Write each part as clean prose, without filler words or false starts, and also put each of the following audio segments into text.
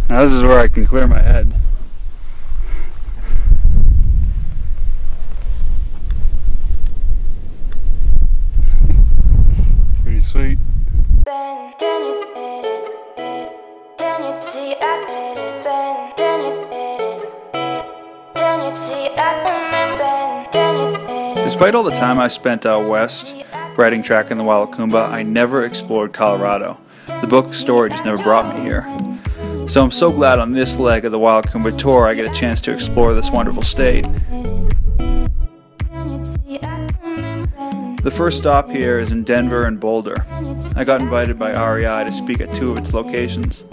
Now this is where I can clear my head. Pretty sweet. Despite all the time I spent out west riding track in the Wild Coomba, I never explored Colorado. The book story just never brought me here. So I'm so glad on this leg of the Wild Coomba Tour I get a chance to explore this wonderful state. The first stop here is in Denver and Boulder. I got invited by REI to speak at two of its locations.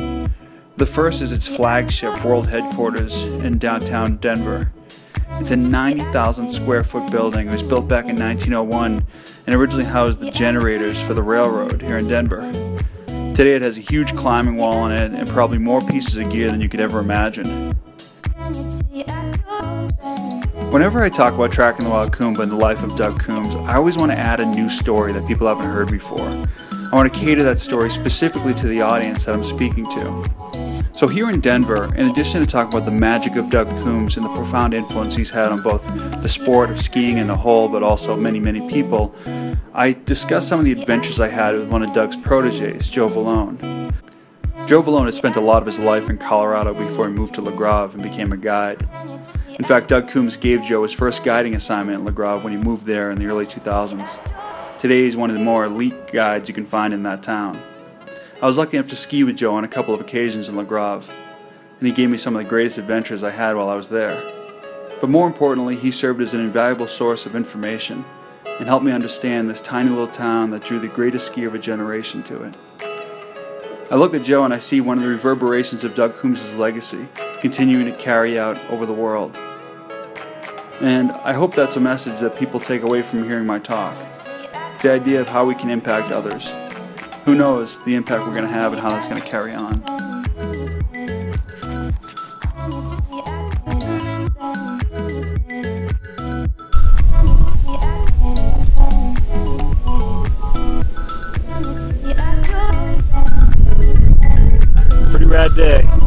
The first is its flagship world headquarters in downtown Denver. It's a 90,000 square foot building. It was built back in 1901 and originally housed the generators for the railroad here in Denver. Today it has a huge climbing wall on it and probably more pieces of gear than you could ever imagine. Whenever I talk about tracking the Wild Coomba and the life of Doug Coombs, I always want to add a new story that people haven't heard before. I want to cater that story specifically to the audience that I'm speaking to. So here in Denver, in addition to talking about the magic of Doug Coombs and the profound influence he's had on both the sport of skiing in a whole, but also many, many people, I discussed some of the adventures I had with one of Doug's proteges, Joe Vallone. Joe Vallone had spent a lot of his life in Colorado before he moved to La Grave and became a guide. In fact, Doug Coombs gave Joe his first guiding assignment in La Grave when he moved there in the early 2000s. Today he's one of the more elite guides you can find in that town. I was lucky enough to ski with Joe on a couple of occasions in La Grave, and he gave me some of the greatest adventures I had while I was there. But more importantly, he served as an invaluable source of information and helped me understand this tiny little town that drew the greatest skier of a generation to it. I look at Joe and I see one of the reverberations of Doug Coombs' legacy continuing to carry out over the world. And I hope that's a message that people take away from hearing my talk. It's the idea of how we can impact others. Who knows the impact we're going to have and how that's going to carry on. Pretty rad day.